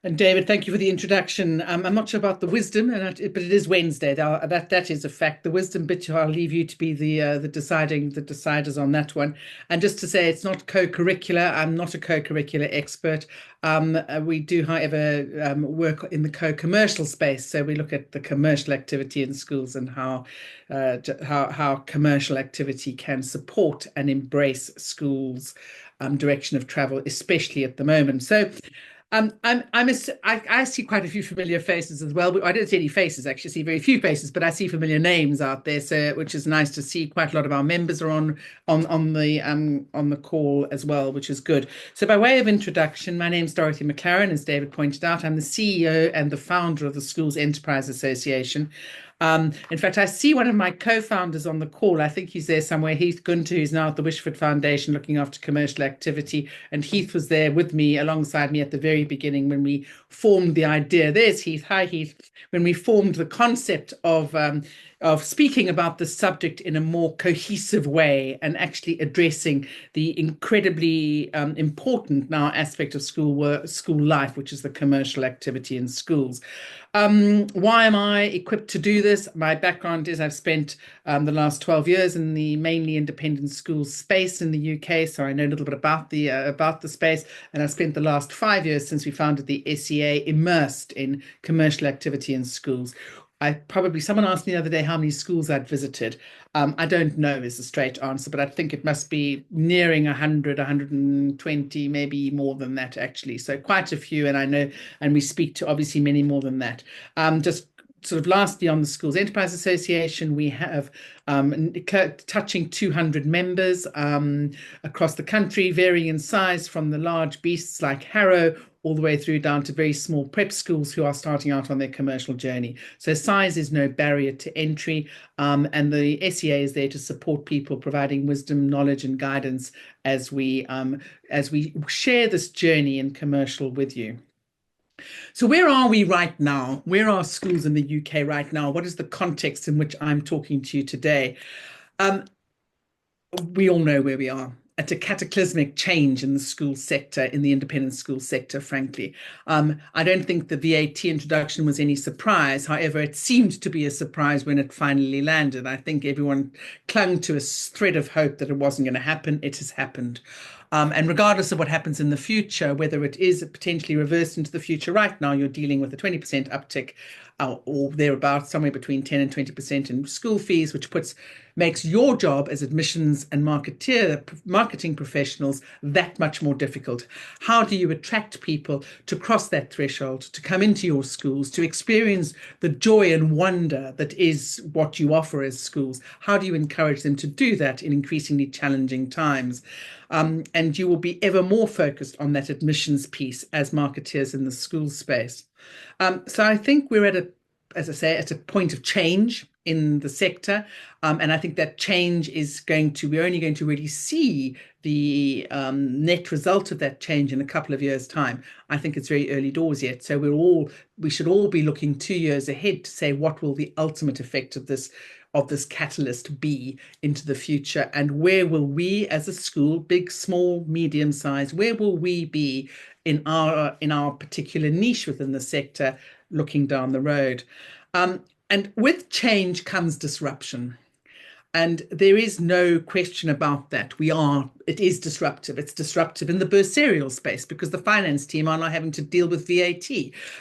And David, thank you for the introduction. I'm not sure about the wisdom, but it is Wednesday. That is a fact. The wisdom bit, I'll leave you to be the deciders on that one. And just to say, it's not co-curricular. I'm not a co-curricular expert. We do, however, work in the co-commercial space. So we look at the commercial activity in schools and how commercial activity can support and embrace schools' direction of travel, especially at the moment. So. I see quite a few familiar faces as well. I don't see any faces, actually. I see very few faces, but I see familiar names out there, so which is nice to see. Quite a lot of our members are on the call as well, which is good. So, by way of introduction, my name's Dorothy McLaren, as David pointed out. I'm the CEO and the founder of the Schools Enterprise Association. In fact, I see one of my co-founders on the call. I think he's there somewhere. Heath Gunter, who's now at the Wishford Foundation looking after commercial activity. And Heath was there with me, alongside me at the very beginning when we formed the idea. There's Heath. Hi, Heath. When we formed the concept of speaking about the subject in a more cohesive way and actually addressing the incredibly important now aspect of school life, which is the commercial activity in schools. Why am I equipped to do this? My background is I've spent the last 12 years in the mainly independent school space in the UK, so I know a little bit about the space, and I've spent the last 5 years since we founded the SEA immersed in commercial activity in schools. Someone asked me the other day how many schools I'd visited. I don't know is the straight answer, but I think it must be nearing 100, 120, maybe more than that, actually. So quite a few, and I know, and we speak to obviously many more than that. Just sort of lastly on the Schools Enterprise Association, we have touching 200 members across the country, varying in size from the large beasts like Harrow all the way through down to very small prep schools who are starting out on their commercial journey. So size is no barrier to entry, and the SEA is there to support people, providing wisdom, knowledge, and guidance as we share this journey in commercial with you. So where are we right now? Where are schools in the UK right now? What is the context in which I'm talking to you today? Um, we all know where we are at a cataclysmic change in the school sector, in the independent school sector, frankly. I don't think the VAT introduction was any surprise. However, it seemed to be a surprise when it finally landed. I think everyone clung to a thread of hope that it wasn't going to happen. It has happened. And regardless of what happens in the future, whether it is potentially reversed into the future, right now you're dealing with a 20% uptick or thereabouts, somewhere between 10 and 20% in school fees, which makes your job as admissions and marketing professionals that much more difficult. How do you attract people to cross that threshold, to come into your schools, to experience the joy and wonder that is what you offer as schools? How do you encourage them to do that in increasingly challenging times? And you will be ever more focused on that admissions piece as marketeers in the school space. So I think we're as I say, at a point of change in the sector. And I think that change we're only going to really see the net result of that change in a couple of years' time. I think it's very early doors yet. So we should all be looking 2 years ahead to say what will the ultimate effect of this catalyst be into the future, and where will we as a school, big, small, medium size, where will we be in our particular niche within the sector looking down the road? And with change comes disruption. And there is no question about that. It is disruptive. It's disruptive in the bursarial space because the finance team are now having to deal with VAT.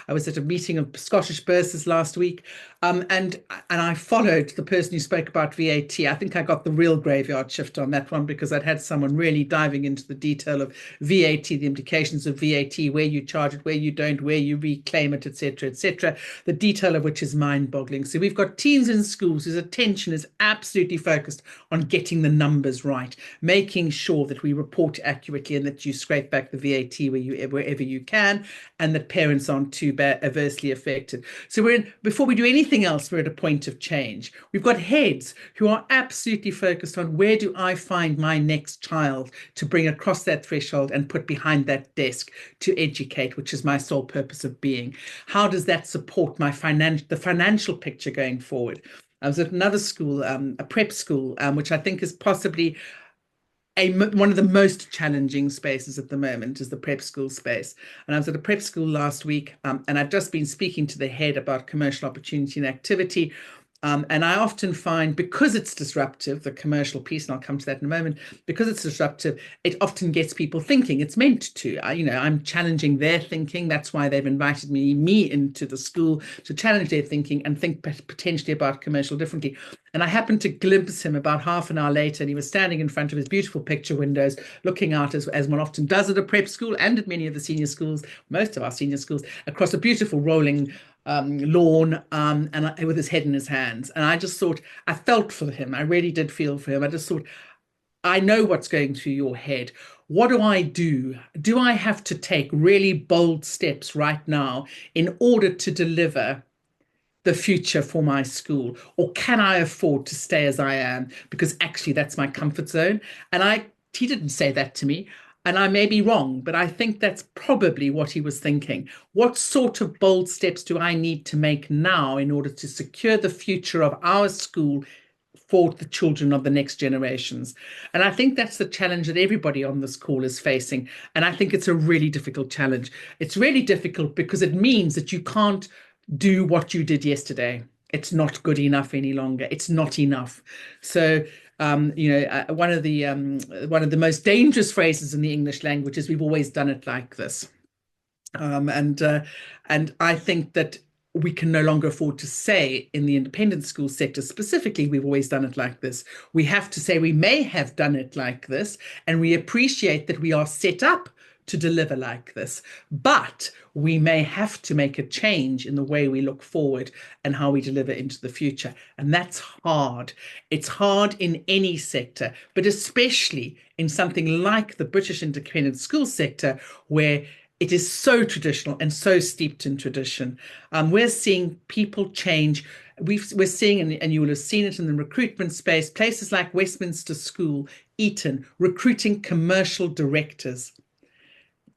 I was at a meeting of Scottish bursars last week, and I followed the person who spoke about VAT. I think I got the real graveyard shift on that one because I'd had someone really diving into the detail of VAT, the implications of VAT, where you charge it, where you don't, where you reclaim it, etc., etc. The detail of which is mind-boggling. So we've got teams in schools whose attention is absolutely focused on getting the numbers right, making sure that we report accurately and that you scrape back the VAT wherever you can, and that parents aren't too adversely affected. So before we do anything else, we're at a point of change. We've got heads who are absolutely focused on where do I find my next child to bring across that threshold and put behind that desk to educate, which is my sole purpose of being. How does that support the financial picture going forward? I was at another school, a prep school, which I think is possibly one of the most challenging spaces at the moment is the prep school space. And I was at a prep school last week, and I've just been speaking to the head about commercial opportunity and activity. And I often find, because it's disruptive, the commercial piece, and I'll come to that in a moment, because it's disruptive, it often gets people thinking. It's meant to. I'm challenging their thinking. That's why they've invited me into the school to challenge their thinking and think potentially about commercial differently. And I happened to glimpse him about half an hour later, and he was standing in front of his beautiful picture windows, looking out as one often does at a prep school and at many of the senior schools, most of our senior schools, across a beautiful rolling lawn, with his head in his hands. And I just thought, I felt for him. I really did feel for him. I just thought, I know what's going through your head. What do I do? Do I have to take really bold steps right now in order to deliver the future for my school? Or can I afford to stay as I am? Because actually, that's my comfort zone. And he didn't say that to me. And I may be wrong, but I think that's probably what he was thinking. What sort of bold steps do I need to make now in order to secure the future of our school for the children of the next generations? And I think that's the challenge that everybody on this call is facing. And I think it's a really difficult challenge. It's really difficult because it means that you can't do what you did yesterday. It's not good enough any longer. It's not enough. So one of the most dangerous phrases in the English language is, "We've always done it like this," and I think that we can no longer afford to say, in the independent school sector specifically, "We've always done it like this." We have to say, "We may have done it like this, and we appreciate that we are set up to deliver like this, but we may have to make a change in the way we look forward and how we deliver into the future." And that's hard. It's hard in any sector, but especially in something like the British independent school sector, where it is so traditional and so steeped in tradition. We're seeing people change. We're seeing, and you will have seen it in the recruitment space, places like Westminster School, Eton, recruiting commercial directors.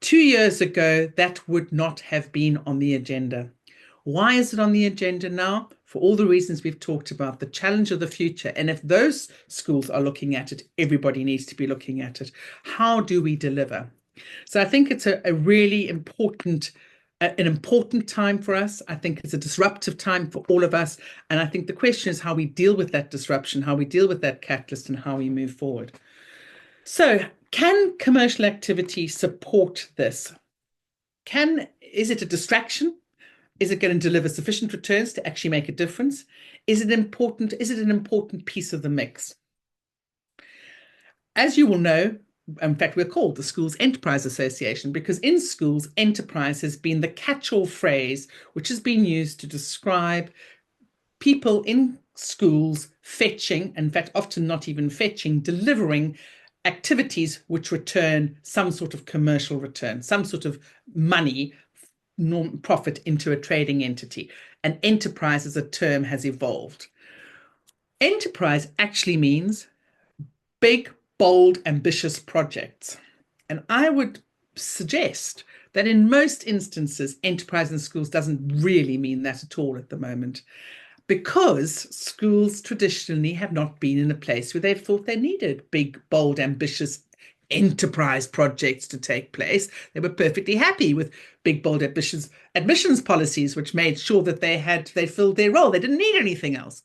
2 years ago, that would not have been on the agenda. Why is it on the agenda now? For all the reasons we've talked about, the challenge of the future. And if those schools are looking at it, everybody needs to be looking at it. How do we deliver? So I think it's a really important time for us. I think it's a disruptive time for all of us. And I think the question is how we deal with that disruption, how we deal with that catalyst, and how we move forward. So can commercial activity support this? Is it a distraction? Is it going to deliver sufficient returns to actually make a difference? Is it important? Is it an important piece of the mix? As you will know, in fact, we're called the Schools Enterprise Association because in schools, enterprise has been the catch-all phrase which has been used to describe people in schools fetching, in fact, often not even fetching, delivering activities which return some sort of commercial return, some sort of money, profit into a trading entity. And enterprise as a term has evolved. Enterprise actually means big, bold, ambitious projects. And I would suggest that in most instances, enterprise in schools doesn't really mean that at all at the moment, because schools traditionally have not been in a place where they've thought they needed big, bold, ambitious enterprise projects to take place. They were perfectly happy with big, bold, ambitious admissions policies, which made sure that they filled their role. They didn't need anything else.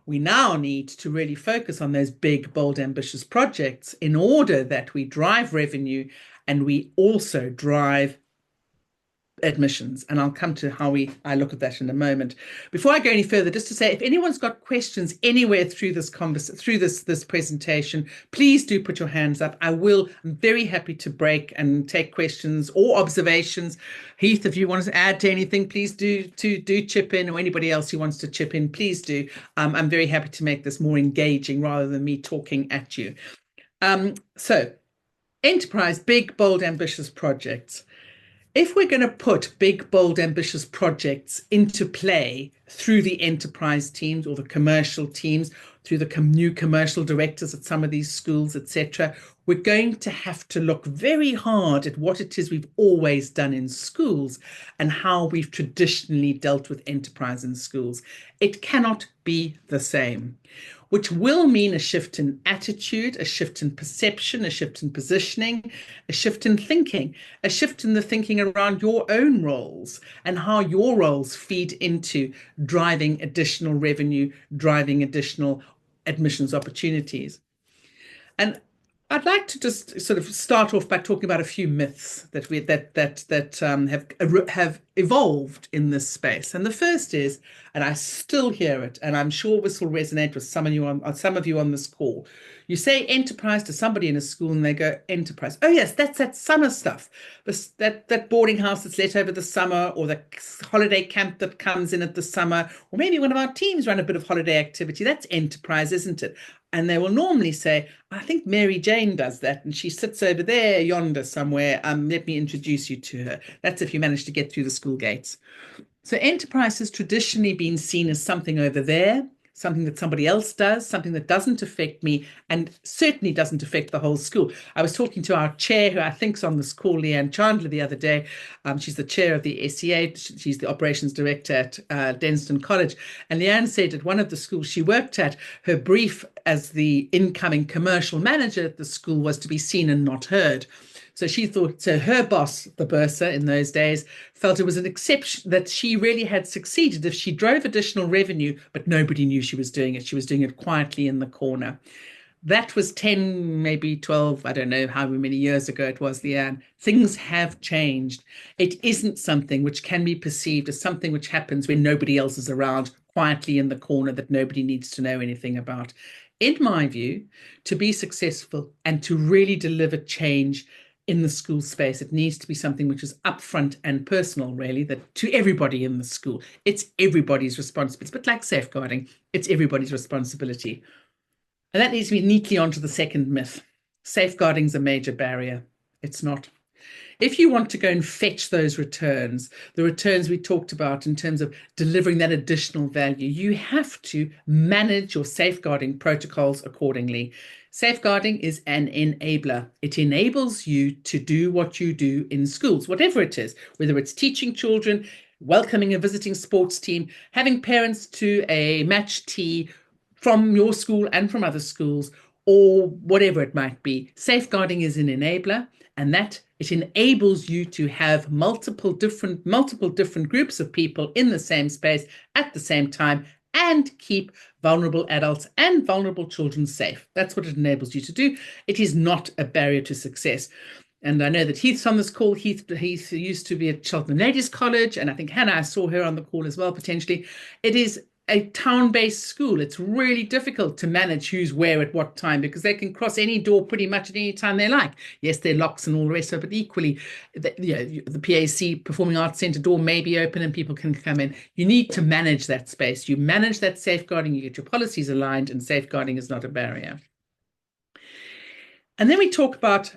We now need to really focus on those big, bold, ambitious projects in order that we drive revenue and we also drive admissions. And I'll come to how I look at that in a moment. Before I go any further, just to say, if anyone's got questions anywhere through this presentation, please do put your hands up. I'm very happy to break and take questions or observations. Heath, if you want to add to anything, please do chip in, or anybody else who wants to chip in, please do. I'm very happy to make this more engaging rather than me talking at you. So enterprise, big, bold, ambitious projects. If we're going to put big, bold, ambitious projects into play through the enterprise teams or the commercial teams, through the new commercial directors at some of these schools, etc., we're going to have to look very hard at what it is we've always done in schools and how we've traditionally dealt with enterprise in schools. It cannot be the same. which will mean a shift in attitude, a shift in perception, a shift in positioning, a shift in thinking, a shift in the thinking around your own roles and how your roles feed into driving additional revenue, driving additional admissions opportunities. And I'd like to just sort of start off by talking about a few myths that have evolved in this space. And the first is, and I still hear it, and I'm sure this will resonate with some of you on this call. You say enterprise to somebody in a school, and they go, enterprise. Oh yes, that's that summer stuff. That boarding house that's let over the summer, or the holiday camp that comes in at the summer, or maybe one of our teams run a bit of holiday activity. That's enterprise, isn't it? And they will normally say, I think Mary Jane does that, and she sits over there yonder somewhere. Let me introduce you to her. That's if you manage to get through the school gates. So enterprise has traditionally been seen as something over there, something that somebody else does, something that doesn't affect me, and certainly doesn't affect the whole school. I was talking to our chair, who I think is on this call, Leanne Chandler, the other day. She's the chair of the SEA. She's the operations director at Denston College. And Leanne said at one of the schools she worked at, her brief as the incoming commercial manager at the school was to be seen and not heard. So she thought, so her boss, the bursar in those days, felt it was an exception that she really had succeeded if she drove additional revenue, but nobody knew she was doing it. She was doing it quietly in the corner. That was 10, maybe 12, I don't know how many years ago it was, Leanne. Things have changed. It isn't something which can be perceived as something which happens when nobody else is around, quietly in the corner that nobody needs to know anything about. In my view, to be successful and to really deliver change in the school space, it needs to be something which is upfront and personal, really, that to everybody in the school. It's everybody's responsibility. But like safeguarding, it's everybody's responsibility. And that leads me neatly onto the second myth. Safeguarding is a major barrier. It's not. If you want to go and fetch those returns, the returns we talked about in terms of delivering that additional value, you have to manage your safeguarding protocols accordingly. Safeguarding is an enabler. It enables you to do what you do in schools, whatever it is, whether it's teaching children, welcoming a visiting sports team, having parents to a match tea from your school and from other schools, or whatever it might be. Safeguarding is an enabler, and that it enables you to have multiple different groups of people in the same space at the same time and keep vulnerable adults and vulnerable children safe. That's what it enables you to do. It is not a barrier to success. And I know that Heath's on this call. Heath used to be at Cheltenham Ladies College, and I think Hannah, I saw her on the call as well, potentially. It is a town-based school. It's really difficult to manage who's where at what time, because they can cross any door pretty much at any time they like. Yes, there are locks and all the rest of it, but equally, the PAC, Performing Arts Centre door may be open and people can come in. You need to manage that space. You manage that safeguarding, you get your policies aligned, and safeguarding is not a barrier. And then we talk about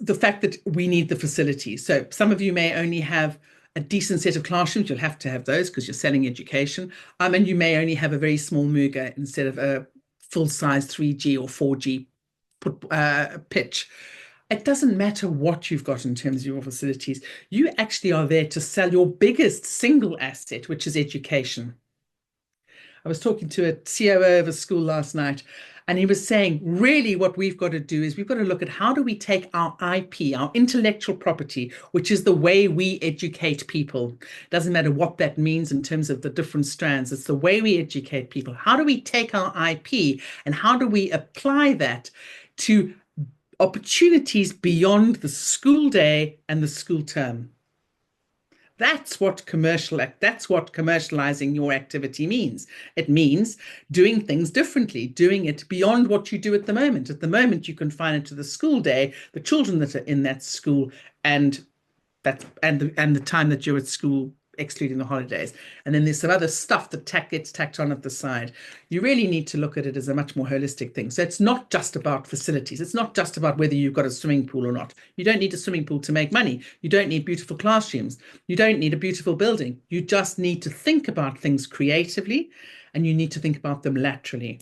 the fact that we need the facilities. So some of you may only have a decent set of classrooms. You'll have to have those because you're selling education. And you may only have a very small Muga instead of a full-size 3G or 4G pitch. It doesn't matter what you've got in terms of your facilities. You actually are there to sell your biggest single asset, which is education. I was talking to a COO of a school last night, and he was saying, really what we've got to do is we've got to look at how do we take our IP, our intellectual property, which is the way we educate people. Doesn't matter what that means in terms of the different strands. It's the way we educate people. How do we take our IP and how do we apply that to opportunities beyond the school day and the school term? That's what commercializing your activity means. It means doing things differently, doing it beyond what you do at the moment. At the moment, you confine it to the school day, the children that are in that school, and the time that you're at school, excluding the holidays. And then there's some other stuff that gets tacked on at the side. You really need to look at it as a much more holistic thing. So it's not just about facilities. It's not just about whether you've got a swimming pool or not. You don't need a swimming pool to make money. You don't need beautiful classrooms. You don't need a beautiful building. You just need to think about things creatively, and you need to think about them laterally.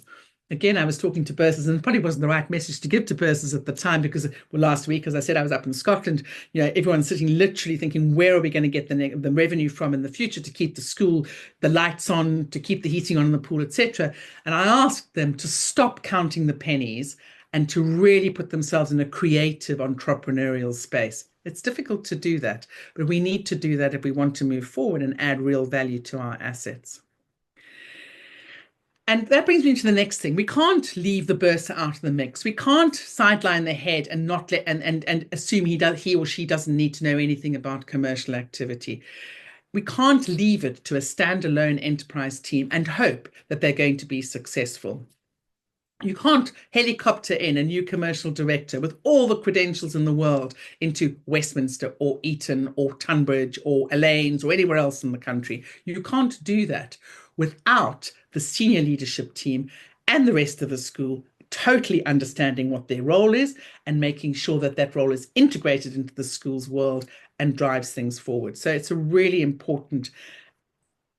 Again, I was talking to bursars, and it probably wasn't the right message to give to bursars at the time because, well, last week, as I said, I was up in Scotland. Everyone's sitting literally thinking, where are we going to get the revenue from in the future to keep the school, the lights on, to keep the heating on in the pool, etc. And I asked them to stop counting the pennies and to really put themselves in a creative entrepreneurial space. It's difficult to do that, but we need to do that if we want to move forward and add real value to our assets. And that brings me to the next thing. We can't leave the bursar out of the mix. We can't sideline the head and not let and assume he or she doesn't need to know anything about commercial activity. We can't leave it to a standalone enterprise team and hope that they're going to be successful. You can't helicopter in a new commercial director with all the credentials in the world into Westminster or Eton or Tunbridge or Elaine's or anywhere else in the country. You can't do that without the senior leadership team and the rest of the school totally understanding what their role is and making sure that that role is integrated into the school's world and drives things forward. So it's a really important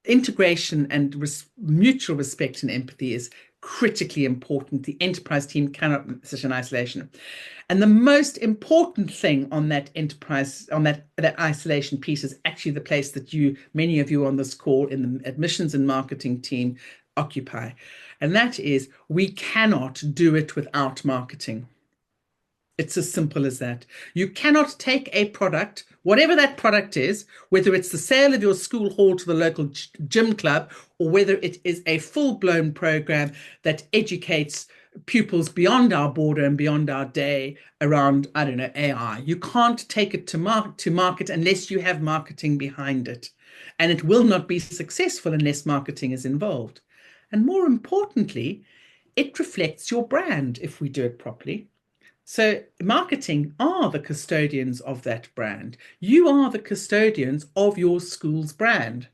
integration, and mutual respect and empathy is critically important. The enterprise team cannot sit in isolation. And the most important thing on that enterprise, on that isolation piece, is actually the place that many of you on this call in the admissions and marketing team occupy. And that is, we cannot do it without marketing. It's as simple as that. You cannot take a product, whatever that product is, whether it's the sale of your school hall to the local gym club, or whether it is a full-blown program that educates pupils beyond our border and beyond our day around, I don't know, AI. You can't take it to market unless you have marketing behind it. And it will not be successful unless marketing is involved. And more importantly, it reflects your brand if we do it properly. So marketing are the custodians of that brand. You are the custodians of your school's brand.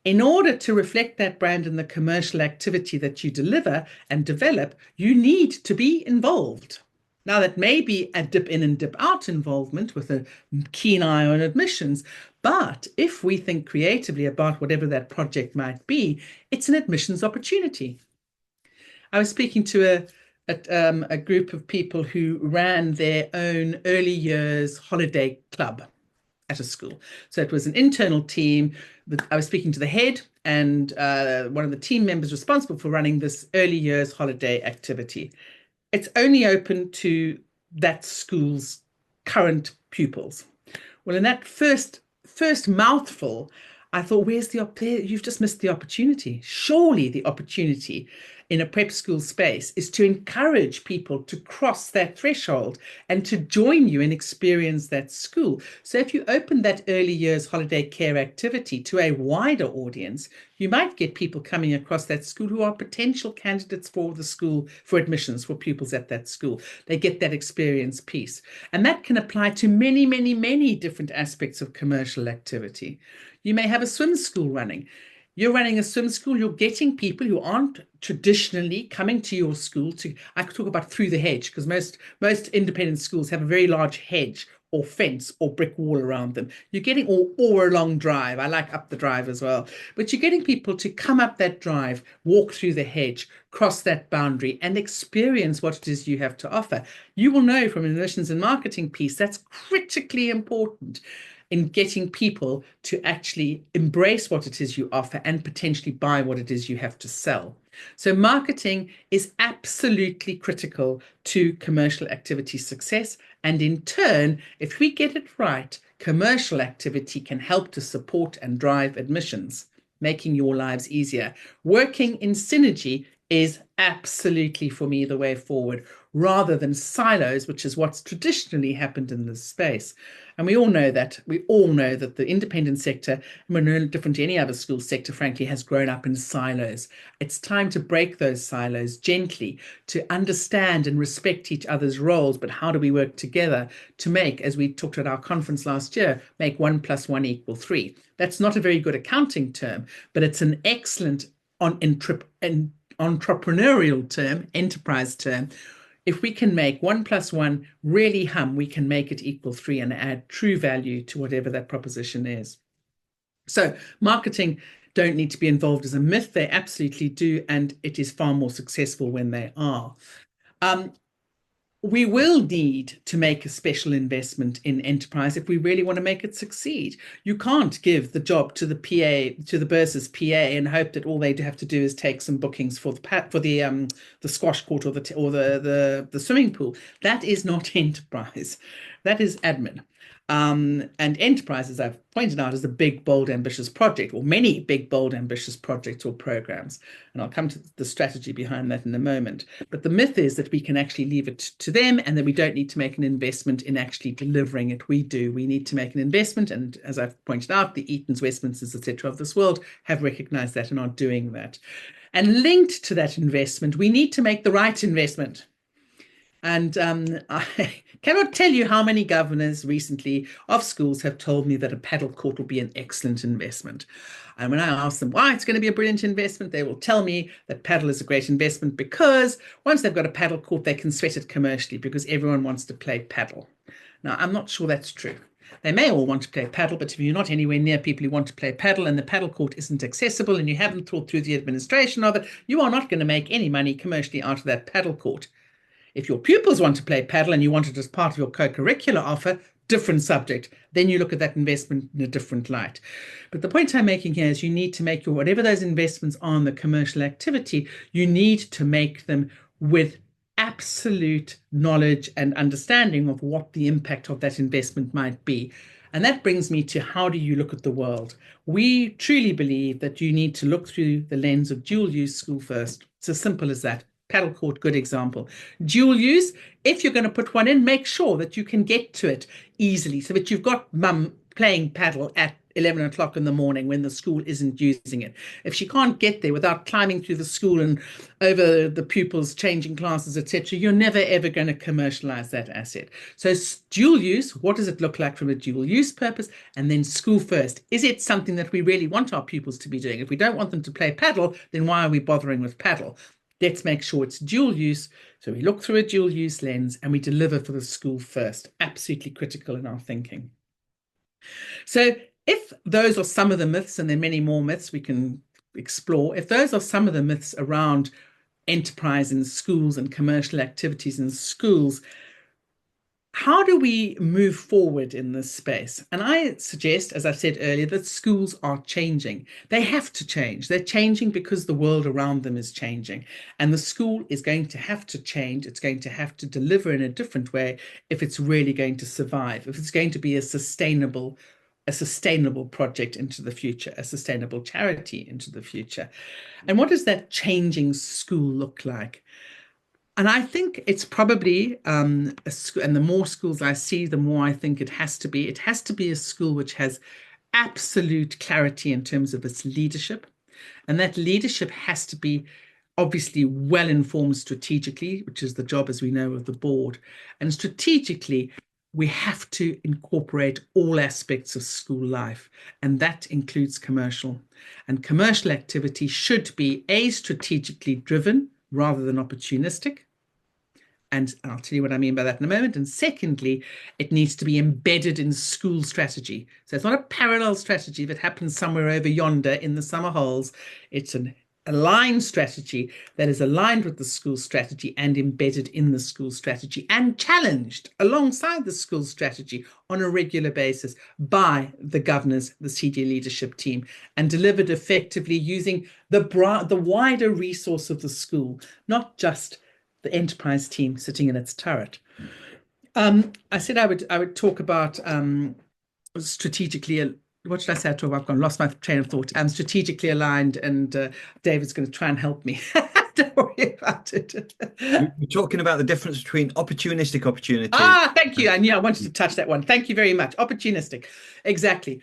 In order to reflect that brand in the commercial activity that you deliver and develop, you need to be involved. Now, that may be a dip in and dip out involvement with a keen eye on admissions, but if we think creatively about whatever that project might be, it's an admissions opportunity. I was speaking to a group of people who ran their own early years holiday club at a school. So it was an internal team. I was speaking to the head and one of the team members responsible for running this early years holiday activity. It's only open to that school's current pupils. Well, in that first mouthful, I thought, you've just missed the opportunity. Surely the opportunity in a prep school space is to encourage people to cross that threshold and to join you and experience that school. So if you open that early years holiday care activity to a wider audience, you might get people coming across that school who are potential candidates for the school, for admissions, for pupils at that school. They get that experience piece. And that can apply to many, many, many different aspects of commercial activity. You may have a swim school running. You're running a swim school, you're getting people who aren't traditionally coming to your school I could talk about through the hedge, because most independent schools have a very large hedge or fence or brick wall around them. You're getting, or a long drive. I like up the drive as well. But you're getting people to come up that drive, walk through the hedge, cross that boundary, and experience what it is you have to offer. You will know from an admissions and marketing piece, that's critically important in getting people to actually embrace what it is you offer and potentially buy what it is you have to sell. So marketing is absolutely critical to commercial activity success. And in turn, if we get it right, commercial activity can help to support and drive admissions, making your lives easier. Working in synergy is absolutely, for me, the way forward, rather than silos, which is what's traditionally happened in this space. And we all know that the independent sector, we're no different to any other school sector, frankly, has grown up in silos. It's time to break those silos gently, to understand and respect each other's roles, but how do we work together to make, as we talked at our conference last year, make 1 + 1 = 3. That's not a very good accounting term, but it's an excellent entrepreneurial term, enterprise term. If we can make 1 + 1 really hum, we can make it = 3 and add true value to whatever that proposition is. So marketing don't need to be involved is a myth. They absolutely do, and it is far more successful when they are. Um, we will need to make a special investment in enterprise if we really want to make it succeed. You can't give the job to the PA, to the bursar's PA, and hope that all they have to do is take some bookings for the squash court or the swimming pool. That is not enterprise. That is admin. And enterprise, as I've pointed out, is a big, bold, ambitious project, or many big, bold, ambitious projects or programs. And I'll come to the strategy behind that in a moment. But the myth is that we can actually leave it to them and that we don't need to make an investment in actually delivering it. We do. We need to make an investment. And as I've pointed out, the Eatons, Westminsters, etc. of this world have recognized that and are doing that. And linked to that investment, we need to make the right investment. And I cannot tell you how many governors recently of schools have told me that a paddle court will be an excellent investment. And when I ask them why it's going to be a brilliant investment, they will tell me that paddle is a great investment because once they've got a paddle court, they can sweat it commercially because everyone wants to play paddle. Now, I'm not sure that's true. They may all want to play paddle, but if you're not anywhere near people who want to play paddle and the paddle court isn't accessible and you haven't thought through the administration of it, you are not going to make any money commercially out of that paddle court. If your pupils want to play paddle and you want it as part of your co-curricular offer, different subject. Then you look at that investment in a different light. But the point I'm making here is you need to make your, whatever those investments are in the commercial activity, you need to make them with absolute knowledge and understanding of what the impact of that investment might be. And that brings me to how do you look at the world? We truly believe that you need to look through the lens of dual use school first. It's as simple as that. Paddle court, good example. Dual use, if you're going to put one in, make sure that you can get to it easily so that you've got mum playing paddle at 11 o'clock in the morning when the school isn't using it. If she can't get there without climbing through the school and over the pupils, changing classes, etc., you're never, ever going to commercialize that asset. So dual use, what does it look like from a dual use purpose? And then school first. Is it something that we really want our pupils to be doing? If we don't want them to play paddle, then why are we bothering with paddle? Let's make sure it's dual use. So we look through a dual use lens and we deliver for the school first. Absolutely critical in our thinking. So if those are some of the myths, and there are many more myths we can explore, if those are some of the myths around enterprise in schools and commercial activities in schools, how do we move forward in this space? And I suggest, as I said earlier, that schools are changing. They have to change. They're changing because the world around them is changing. And the school is going to have to change. It's going to have to deliver in a different way if it's really going to survive, if it's going to be a sustainable project into the future, a sustainable charity into the future. And what does that changing school look like? And I think it's probably, and the more schools I see, the more I think it has to be. It has to be a school which has absolute clarity in terms of its leadership. And that leadership has to be obviously well informed strategically, which is the job, as we know, of the board. And strategically, we have to incorporate all aspects of school life, and that includes commercial. And commercial activity should be strategically driven rather than opportunistic. And I'll tell you what I mean by that in a moment. And secondly, it needs to be embedded in school strategy. So it's not a parallel strategy that happens somewhere over yonder in the summer holes. It's an aligned strategy that is aligned with the school strategy and embedded in the school strategy and challenged alongside the school strategy on a regular basis by the governors, the senior leadership team, and delivered effectively using the wider resource of the school, not just the enterprise team sitting in its turret. I said I would talk about strategically. What should I say? I've lost my train of thought. Strategically aligned, and David's going to try and help me. Don't worry about it. You're talking about the difference between opportunistic opportunity. Thank you. I knew I wanted to touch that one. Thank you very much. Opportunistic. Exactly.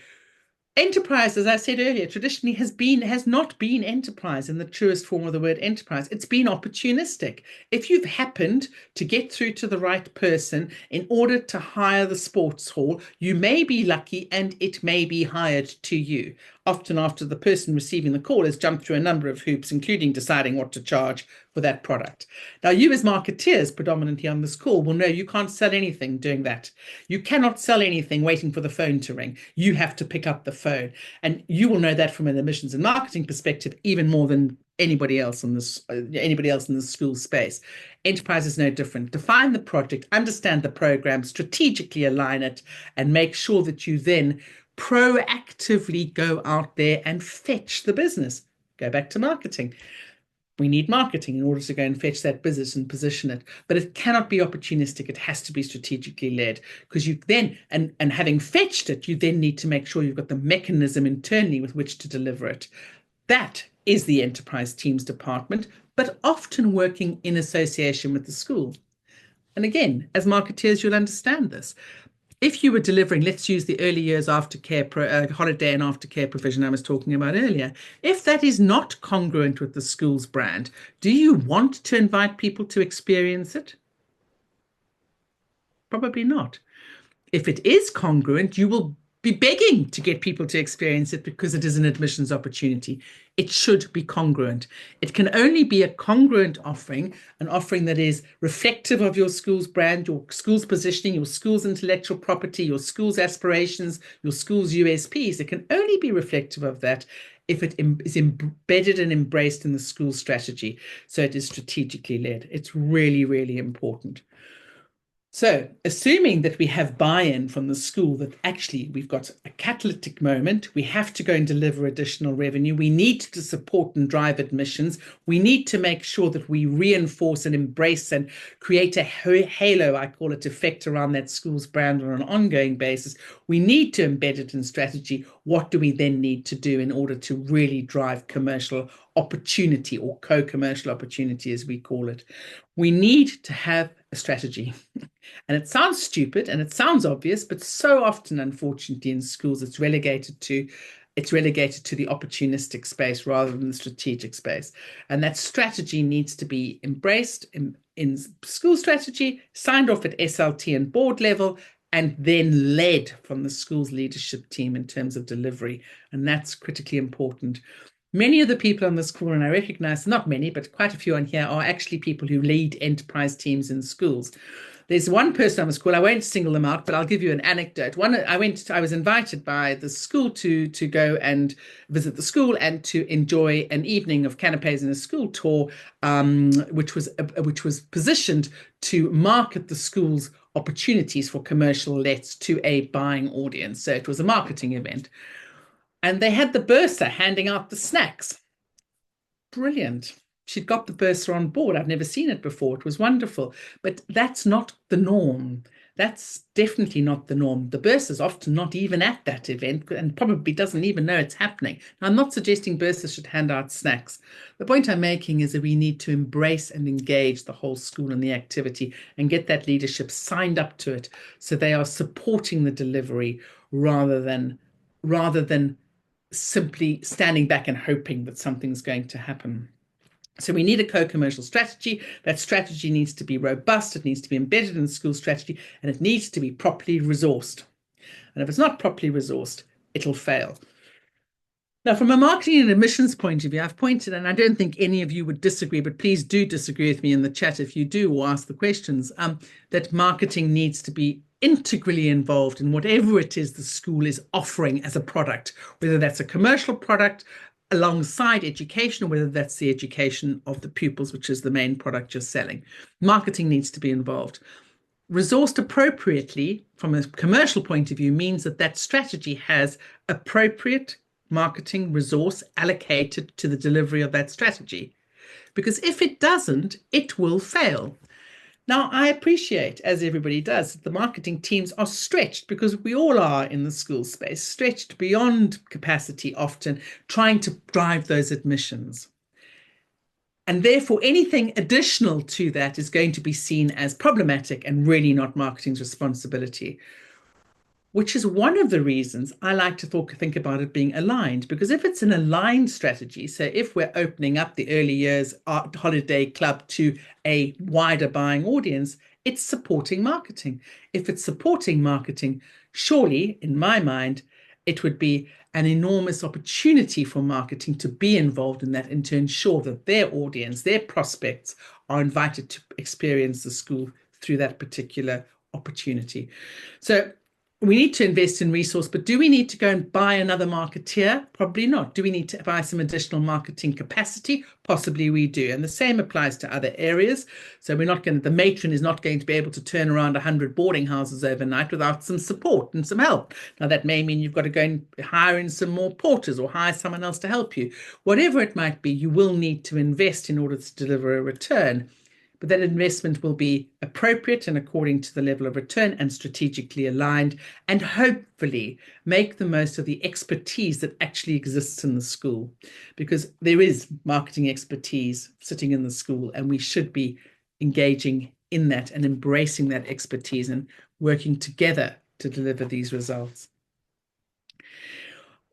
Enterprise, as I said earlier, traditionally has not been enterprise in the truest form of the word enterprise. It's been opportunistic. If you've happened to get through to the right person in order to hire the sports hall, you may be lucky and it may be hired to you. often after the person receiving the call has jumped through a number of hoops, including deciding what to charge for that product. Now, you as marketeers, predominantly on this call, will know you can't sell anything doing that. You cannot sell anything waiting for the phone to ring. You have to pick up the phone. And you will know that from an admissions and marketing perspective, even more than anybody else in the school space. Enterprise is no different. Define the project, understand the program, strategically align it, and make sure that you then proactively go out there and fetch the business. Go back to marketing. We need marketing in order to go and fetch that business and position it. But it cannot be opportunistic. It has to be strategically led, because you then, and having fetched it, you then need to make sure you've got the mechanism internally with which to deliver it. That is the enterprise teams department, but often working in association with the school. And again, as marketeers, you'll understand this. If you were delivering, let's use the early years aftercare, holiday and aftercare provision I was talking about earlier, if that is not congruent with the school's brand, do you want to invite people to experience it? Probably not. If it is congruent, you will be begging to get people to experience it because it is an admissions opportunity. It should be congruent. It can only be a congruent offering, an offering that is reflective of your school's brand, your school's positioning, your school's intellectual property, your school's aspirations, your school's USPs. It can only be reflective of that if it is embedded and embraced in the school strategy. So it is strategically led. It's really, really important. So, assuming that we have buy-in from the school that actually we've got a catalytic moment, we have to go and deliver additional revenue, we need to support and drive admissions, we need to make sure that we reinforce and embrace and create a halo, I call it, effect around that school's brand on an ongoing basis. We need to embed it in strategy. What do we then need to do in order to really drive commercial opportunity, or co-commercial opportunity as we call it? We need to have a strategy. And it sounds stupid and it sounds obvious, but so often, unfortunately, in schools, it's relegated to the opportunistic space rather than the strategic space. And that strategy needs to be embraced in school strategy, signed off at SLT and board level, and then led from the school's leadership team in terms of delivery. And that's critically important. Many of the people on this call, and I recognize not many, but quite a few on here, are actually people who lead enterprise teams in schools. There's one person on this call, I won't single them out, but I'll give you an anecdote. I was invited by the school to go and visit the school and to enjoy an evening of canapes and a school tour, which was positioned to market the school's opportunities for commercial lets to a buying audience. So it was a marketing event. And they had the bursar handing out the snacks. Brilliant. She'd got the bursar on board. I've never seen it before. It was wonderful. But that's not the norm. That's definitely not the norm. The bursar's often not even at that event and probably doesn't even know it's happening. Now, I'm not suggesting bursars should hand out snacks. The point I'm making is that we need to embrace and engage the whole school in the activity and get that leadership signed up to it so they are supporting the delivery rather than simply standing back and hoping that something's going to happen. So we need a co-commercial strategy. That strategy needs to be robust. It needs to be embedded in the school strategy, and it needs to be properly resourced. And if it's not properly resourced, it'll fail. Now, from a marketing and admissions point of view, I've pointed, and I don't think any of you would disagree, but please do disagree with me in the chat if you do, or ask the questions, that marketing needs to be integrally involved in whatever it is the school is offering as a product, whether that's a commercial product alongside education, or whether that's the education of the pupils, which is the main product you're selling. Marketing needs to be involved. Resourced appropriately from a commercial point of view means that strategy has appropriate marketing resource allocated to the delivery of that strategy. Because if it doesn't, it will fail. Now, I appreciate, as everybody does, that the marketing teams are stretched, because we all are in the school space, stretched beyond capacity often, trying to drive those admissions. And therefore, anything additional to that is going to be seen as problematic and really not marketing's responsibility, which is one of the reasons I like to think about it being aligned. Because if it's an aligned strategy, so if we're opening up the early years art holiday club to a wider buying audience, it's supporting marketing. If it's supporting marketing, surely, in my mind, it would be an enormous opportunity for marketing to be involved in that and to ensure that their audience, their prospects, are invited to experience the school through that particular opportunity. So we need to invest in resource, but do we need to go and buy another marketeer? Probably not. Do we need to buy some additional marketing capacity? Possibly we do. And the same applies to other areas. So the matron is not going to be able to turn around 100 boarding houses overnight without some support and some help. Now, that may mean you've got to go and hire in some more porters or hire someone else to help you. Whatever it might be, you will need to invest in order to deliver a return. But that investment will be appropriate and according to the level of return and strategically aligned, and hopefully make the most of the expertise that actually exists in the school, because there is marketing expertise sitting in the school, and we should be engaging in that and embracing that expertise and working together to deliver these results.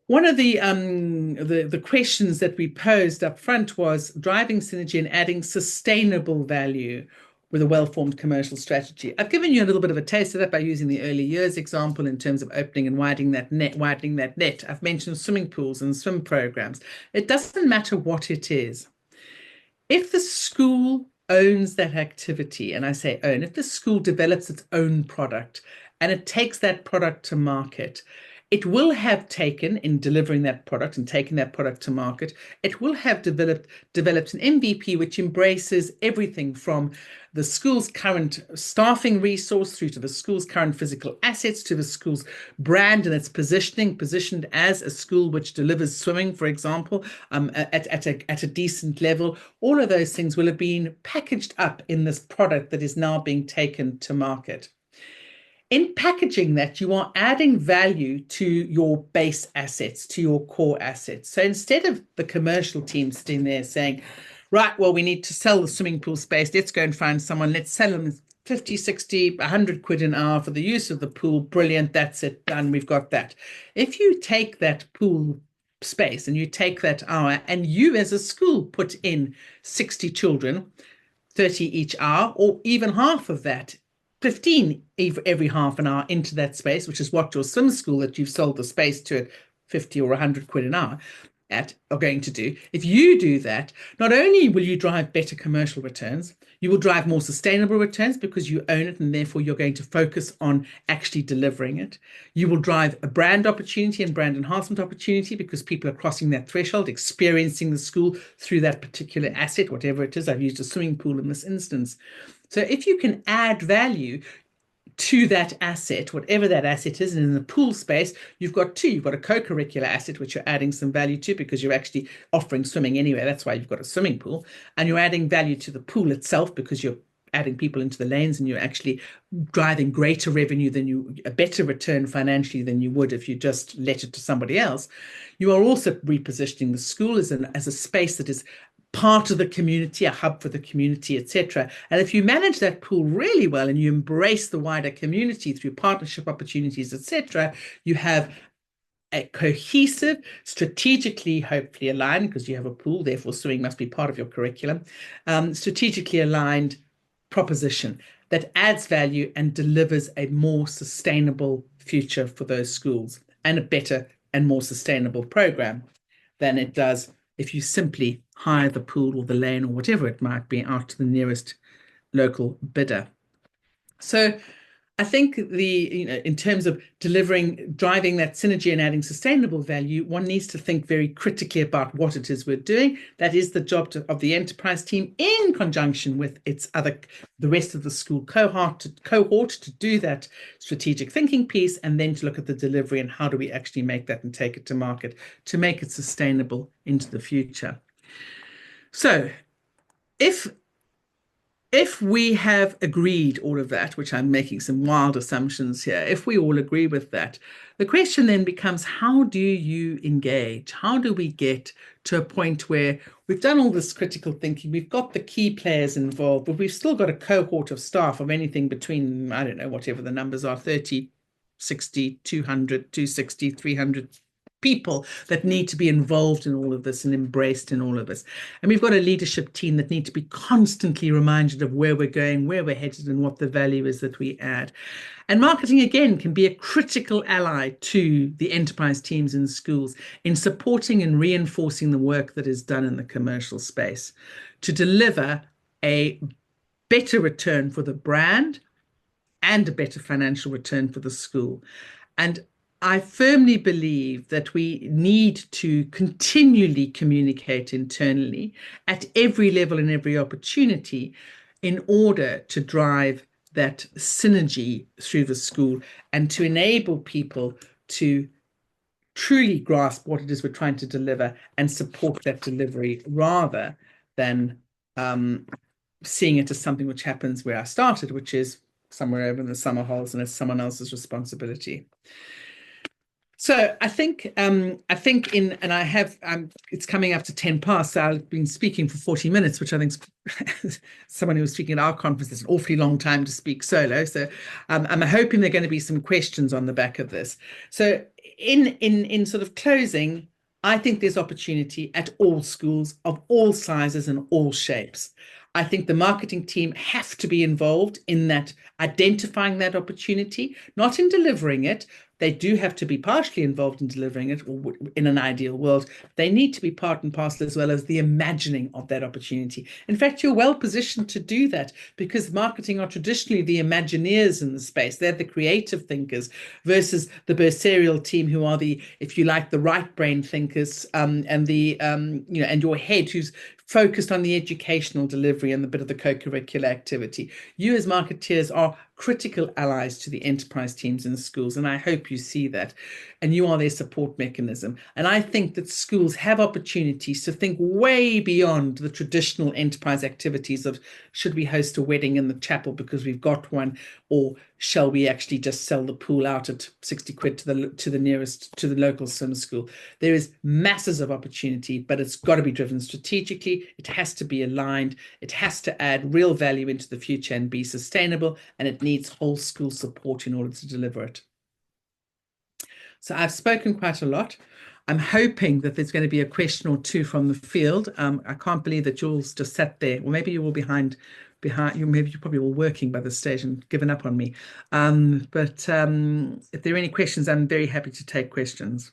One of the questions that we posed up front was driving synergy and adding sustainable value with a well-formed commercial strategy. I've given you a little bit of a taste of that by using the early years example in terms of opening and widening that net. I've mentioned swimming pools and swim programs. It doesn't matter what it is. If the school owns that activity, and I say own, if the school develops its own product and it takes that product to market, it will have taken in delivering that product and taking that product to market, it will have developed an MVP which embraces everything from the school's current staffing resource through to the school's current physical assets to the school's brand and its positioned as a school which delivers swimming, for example, at a decent level. All of those things will have been packaged up in this product that is now being taken to market. In packaging that, you are adding value to your base assets, to your core assets. So instead of the commercial team sitting there saying, right, well, we need to sell the swimming pool space, let's go and find someone, let's sell them 50, 60, 100 quid an hour for the use of the pool, brilliant, that's it, done, we've got that. If you take that pool space and you take that hour and you as a school put in 60 children, 30 each hour, or even half of that, 15 every half an hour into that space, which is what your swim school that you've sold the space to at 50 or 100 quid an hour are going to do. If you do that, not only will you drive better commercial returns, you will drive more sustainable returns because you own it and therefore you're going to focus on actually delivering it. You will drive a brand opportunity and brand enhancement opportunity because people are crossing that threshold, experiencing the school through that particular asset, whatever it is. I've used a swimming pool in this instance. So if you can add value to that asset, whatever that asset is, and in the pool space, you've got two. You've got a co-curricular asset, which you're adding some value to because you're actually offering swimming anyway. That's why you've got a swimming pool. And you're adding value to the pool itself because you're adding people into the lanes and you're actually driving greater revenue a better return financially than you would if you just let it to somebody else. You are also repositioning the school as a space that is part of the community, a hub for the community, etc. And if you manage that pool really well and you embrace the wider community through partnership opportunities, etc., you have a cohesive, strategically, hopefully aligned, because you have a pool, therefore swimming must be part of your curriculum, strategically aligned proposition that adds value and delivers a more sustainable future for those schools and a better and more sustainable program than it does if you simply hire the pool or the lane or whatever it might be out to the nearest local bidder. So I think in terms of driving that synergy and adding sustainable value, one needs to think very critically about what it is we're doing. That is the job of the enterprise team in conjunction with the rest of the school cohort to do that strategic thinking piece, and then to look at the delivery and how do we actually make that and take it to market to make it sustainable into the future. So if we have agreed all of that, which I'm making some wild assumptions here, if we all agree with that, the question then becomes, how do you engage? How do we get to a point where we've done all this critical thinking, we've got the key players involved, but we've still got a cohort of staff of anything between, I don't know, whatever the numbers are, 30, 60, 200, 260, 300 people that need to be involved in all of this and embraced in all of this. And we've got a leadership team that need to be constantly reminded of where we're going, where we're headed, and what the value is that we add. And marketing, again, can be a critical ally to the enterprise teams in schools in supporting and reinforcing the work that is done in the commercial space to deliver a better return for the brand and a better financial return for the school. And I firmly believe that we need to continually communicate internally at every level and every opportunity in order to drive that synergy through the school and to enable people to truly grasp what it is we're trying to deliver and support that delivery rather than seeing it as something which happens where I started, which is somewhere over in the summer holes and it's someone else's responsibility. So I think and I have it's coming up to 10 past. So I've been speaking for 40 minutes, which I think someone who was speaking at our conference is an awfully long time to speak solo. So I'm hoping there are going to be some questions on the back of this. So in sort of closing, I think there's opportunity at all schools of all sizes and all shapes. I think the marketing team have to be involved in that, identifying that opportunity, not in delivering it. They do have to be partially involved in delivering it, or in an ideal world. They need to be part and parcel as well as the imagining of that opportunity. In fact, you're well positioned to do that because marketing are traditionally the Imagineers in the space. They're the creative thinkers versus the Bursarial team, who are the, if you like, the right brain thinkers, and the and your head, who's focused on the educational delivery and the bit of the co-curricular activity. You as marketeers are critical allies to the enterprise teams in schools, and I hope you see that. And you are their support mechanism. And I think that schools have opportunities to think way beyond the traditional enterprise activities of, should we host a wedding in the chapel because we've got one, or shall we actually just sell the pool out at 60 quid to the local swim school? There is masses of opportunity, but it's got to be driven strategically. It has to be aligned. It has to add real value into the future and be sustainable, and it needs whole school support in order to deliver it. So I've spoken quite a lot. I'm hoping that there's going to be a question or two from the field. I can't believe that Jules just sat there. Well, maybe you were behind you. Maybe you're probably all working by this stage and given up on me. But if there are any questions, I'm very happy to take questions.